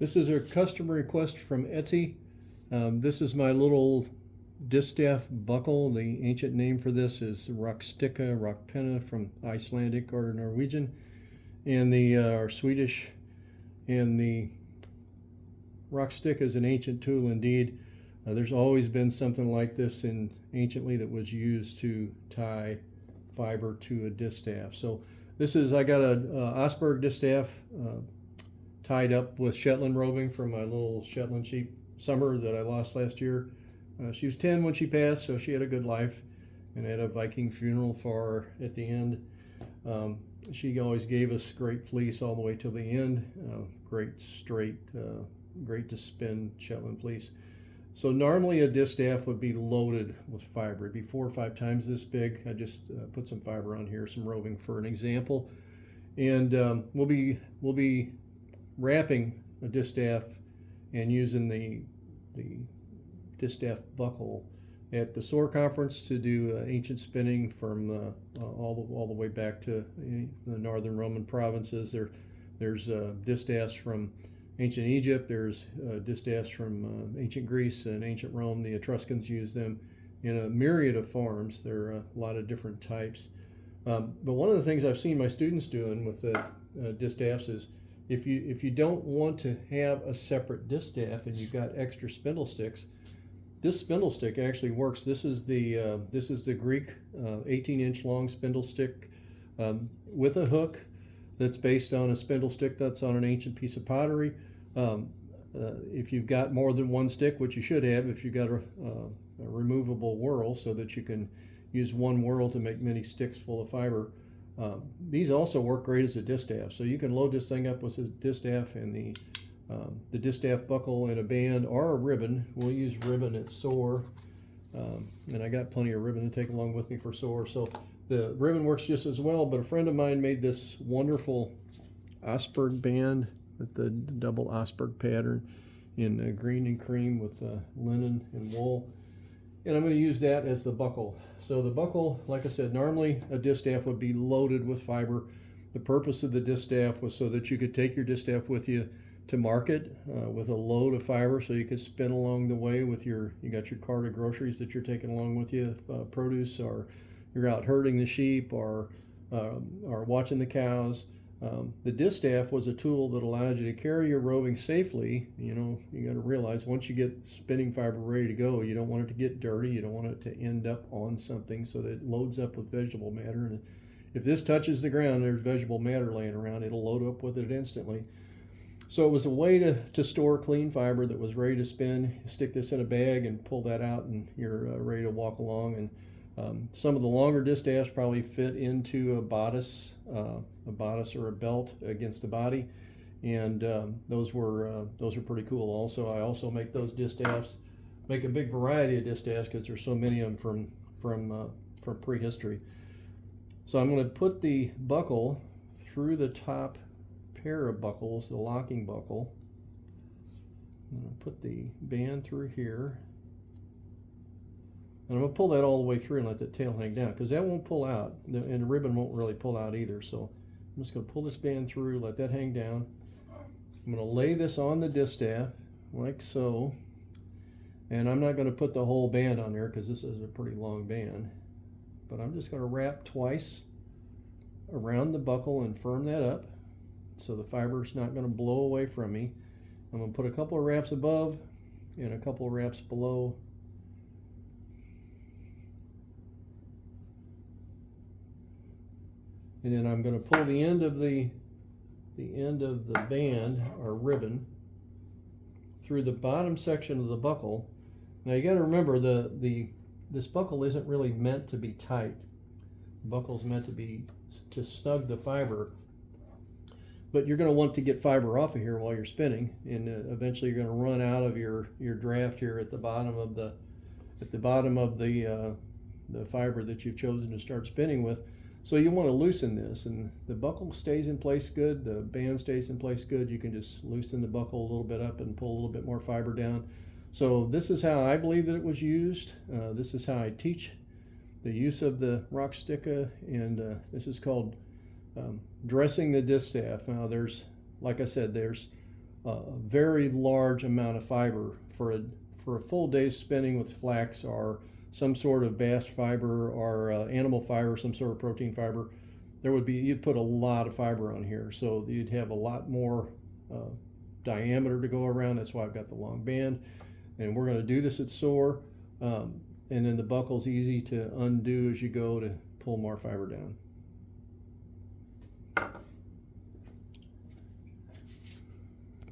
This is a customer request from Etsy. This is my little Distaff Buckle. The ancient name for this is Rokstika, Rokspinna from Icelandic or Norwegian, and the or Swedish. And the Rokstika is an ancient tool indeed. There's always been something like this anciently that was used to tie fiber to a distaff. So this is, I got a Osberg distaff tied up with Shetland roving from my little Shetland sheep Summer that I lost last year. She was 10 when she passed, so she had a good life, and I had a Viking funeral for her at the end. She always gave us great fleece all the way till the end. Great straight, great to spin Shetland fleece. So normally a distaff would be loaded with fiber. It'd be 4 or 5 times this big. I just put some fiber on here, some roving for an example. And we'll be wrapping a distaff and using the Distaff Buckle at the SOAR conference to do ancient spinning from all the way back to the northern Roman provinces. There's distaffs from ancient Egypt. There's distaffs from ancient Greece and ancient Rome. The Etruscans used them in a myriad of forms. There are a lot of different types. But one of the things I've seen my students doing with the distaffs is if you don't want to have a separate distaff and you've got extra spindle sticks, this spindle stick actually works. This is the Greek 18-inch long spindle stick with a hook that's based on a spindle stick that's on an ancient piece of pottery. If you've got more than one stick, which you should have if you've got a removable whirl so that you can use one whirl to make many sticks full of fiber. These also work great as a distaff. So you can load this thing up with a distaff and the Distaff Buckle and a band or a ribbon. We'll use ribbon at SOAR. And I got plenty of ribbon to take along with me for SOAR. So the ribbon works just as well, but a friend of mine made this wonderful Osberg band with the double Osberg pattern in green and cream with linen and wool. And I'm going to use that as the buckle. So the buckle, like I said, normally a distaff would be loaded with fiber. The purpose of the distaff was so that you could take your distaff with you to market with a load of fiber, so you could spin along the way with you got your cart of groceries that you're taking along with you, produce, or you're out herding the sheep or watching the cows. The distaff was a tool that allowed you to carry your roving safely. You got to realize once you get spinning fiber ready to go, you don't want it to get dirty. You don't want it to end up on something so that it loads up with vegetable matter. And if this touches the ground, there's vegetable matter laying around, it'll load up with it instantly. So it was a way to store clean fiber that was ready to spin. Stick this in a bag and pull that out, and you're ready to walk along. And some of the longer distaffs probably fit into a bodice or a belt against the body, and those were pretty cool. Also, I also make those distaffs, make a big variety of distaffs because there's so many of them from prehistory. So I'm going to put the buckle through the top pair of buckles, the locking buckle. I'm going to put the band through here. And I'm going to pull that all the way through and let the tail hang down because that won't pull out, and the ribbon won't really pull out either. So I'm just going to pull this band through, let that hang down. I'm going to lay this on the distaff like so. And I'm not going to put the whole band on there because this is a pretty long band. But I'm just going to wrap twice around the buckle and firm that up so the fiber's not going to blow away from me. I'm going to put a couple of wraps above and a couple of wraps below. And then I'm going to pull the end of the band or ribbon through the bottom section of the buckle. Now you got to remember this buckle isn't really meant to be tight. The buckle's meant to snug the fiber. But you're going to want to get fiber off of here while you're spinning, and eventually you're going to run out of your draft here at the bottom of the fiber that you've chosen to start spinning with. So you want to loosen this, and the buckle stays in place good, the band stays in place good. You can just loosen the buckle a little bit up and pull a little bit more fiber down. So this is how I believe that it was used. This is how I teach the use of the Rokstika, and this is called dressing the distaff. Now there's, like I said, there's a very large amount of fiber for a full day's spinning with flax or some sort of bast fiber or animal fiber, some sort of protein fiber. You'd put a lot of fiber on here, so you'd have a lot more diameter to go around. That's why I've got the long band, and we're going to do this at sore, and then the buckle's easy to undo as you go to pull more fiber down.